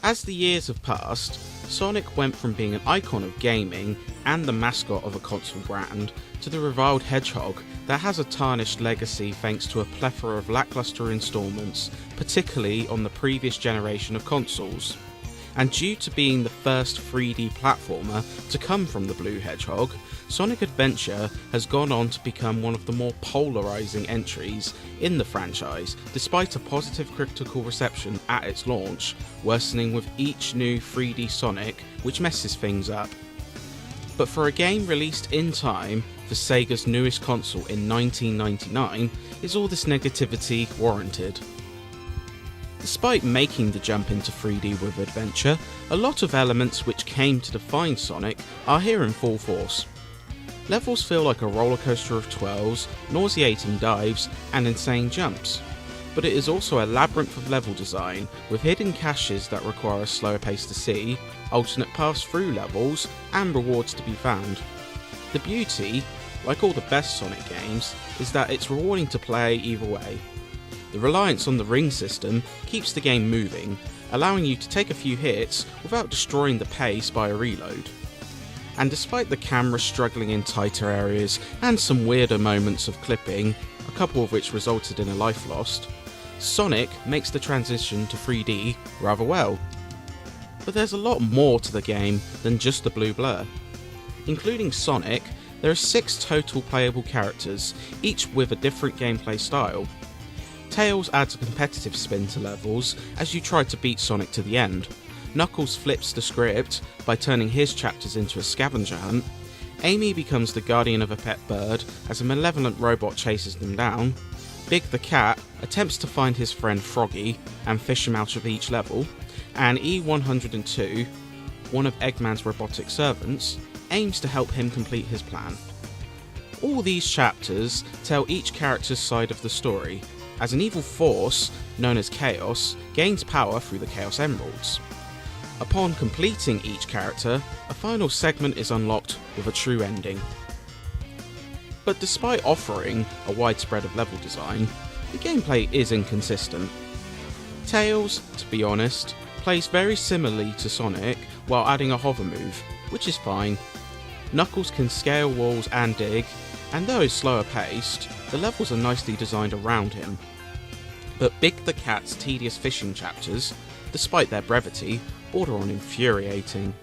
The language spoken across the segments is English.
As the years have passed, Sonic went from being an icon of gaming and the mascot of a console brand to the reviled hedgehog that has a tarnished legacy thanks to a plethora of lackluster installments, particularly on the previous generation of consoles. And due to being the first 3D platformer to come from the Blue Hedgehog, Sonic Adventure has gone on to become one of the more polarising entries in the franchise, despite a positive critical reception at its launch, worsening with each new 3D Sonic, which messes things up. But for a game released in time for Sega's newest console in 1999, is all this negativity warranted? Despite making the jump into 3D with Adventure, a lot of elements which came to define Sonic are here in full force. Levels feel like a rollercoaster of twirls, nauseating dives, and insane jumps. But it is also a labyrinth of level design, with hidden caches that require a slower pace to see, alternate paths through levels, and rewards to be found. The beauty, like all the best Sonic games, is that it's rewarding to play either way. The reliance on the ring system keeps the game moving, allowing you to take a few hits without destroying the pace by a reload. And despite the camera struggling in tighter areas and some weirder moments of clipping, a couple of which resulted in a life lost, Sonic makes the transition to 3D rather well. But there's a lot more to the game than just the blue blur. Including Sonic, there are 6 total playable characters, each with a different gameplay style. Tails adds a competitive spin to levels as you try to beat Sonic to the end. Knuckles flips the script by turning his chapters into a scavenger hunt. Amy becomes the guardian of a pet bird as a malevolent robot chases them down. Big the cat attempts to find his friend Froggy and fish him out of each level. And E102, one of Eggman's robotic servants, aims to help him complete his plan. All these chapters tell each character's side of the story, as an evil force, known as Chaos, gains power through the Chaos Emeralds. Upon completing each character, a final segment is unlocked with a true ending. But despite offering a wide spread of level design, the gameplay is inconsistent. Tails, to be honest, plays very similarly to Sonic while adding a hover move, which is fine. Knuckles can scale walls and dig, and though he's slower paced, the levels are nicely designed around him. But Big the Cat's tedious fishing chapters, despite their brevity, border on infuriating.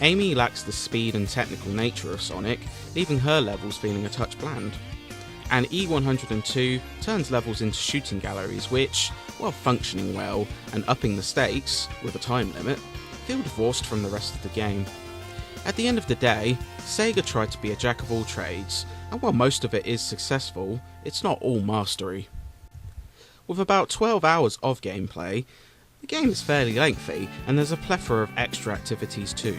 Amy lacks the speed and technical nature of Sonic, leaving her levels feeling a touch bland. And E102 turns levels into shooting galleries which, while functioning well and upping the stakes, with a time limit, feel divorced from the rest of the game. At the end of the day, Sega tried to be a jack of all trades, and while most of it is successful, it's not all mastery. With about 12 hours of gameplay, the game is fairly lengthy, and there's a plethora of extra activities too.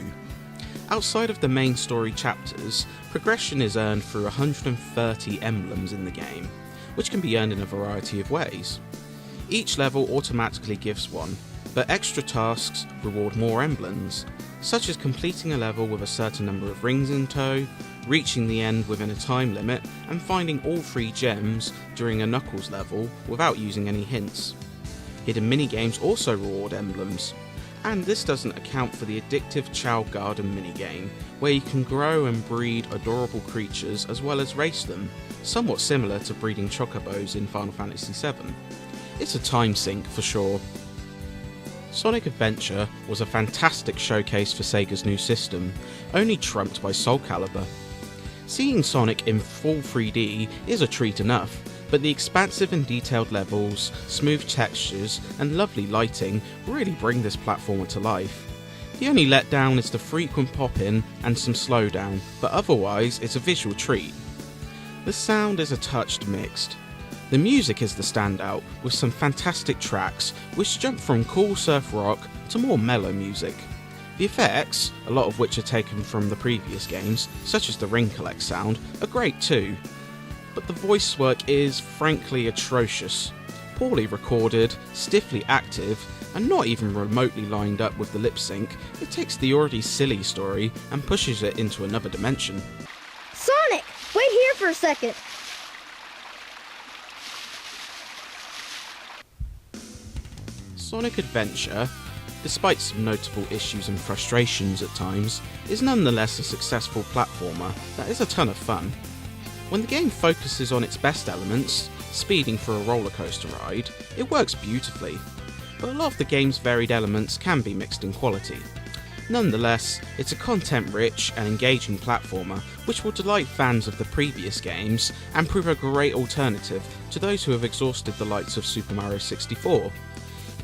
Outside of the main story chapters, progression is earned through 130 emblems in the game, which can be earned in a variety of ways. Each level automatically gives one, but extra tasks reward more emblems, such as completing a level with a certain number of rings in tow, reaching the end within a time limit, and finding all 3 gems during a Knuckles level without using any hints. Hidden minigames also reward emblems, and this doesn't account for the addictive Chao Garden minigame, where you can grow and breed adorable creatures as well as race them, somewhat similar to breeding chocobos in Final Fantasy VII. It's a time sink for sure. Sonic Adventure was a fantastic showcase for Sega's new system, only trumped by Soul Calibur. Seeing Sonic in full 3D is a treat enough, but the expansive and detailed levels, smooth textures, and lovely lighting really bring this platformer to life. The only letdown is the frequent pop-in and some slowdown, but otherwise it's a visual treat. The sound is a touch mixed. The music is the standout, with some fantastic tracks which jump from cool surf rock to more mellow music. The effects, a lot of which are taken from the previous games, such as the ring collect sound, are great too. But the voice work is frankly atrocious. Poorly recorded, stiffly active, and not even remotely lined up with the lip sync, it takes the already silly story and pushes it into another dimension. Sonic! Wait here for a second! Sonic Adventure despite some notable issues and frustrations at times, is nonetheless a successful platformer that is a ton of fun. When the game focuses on its best elements, speeding for a roller coaster ride, it works beautifully, but a lot of the game's varied elements can be mixed in quality. Nonetheless, it's a content-rich and engaging platformer which will delight fans of the previous games and prove a great alternative to those who have exhausted the likes of Super Mario 64.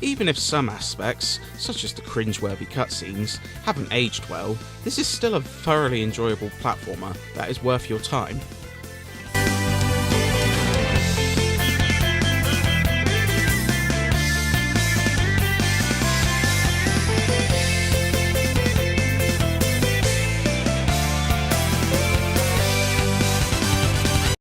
Even if some aspects, such as the cringeworthy cutscenes, haven't aged well, this is still a thoroughly enjoyable platformer that is worth your time.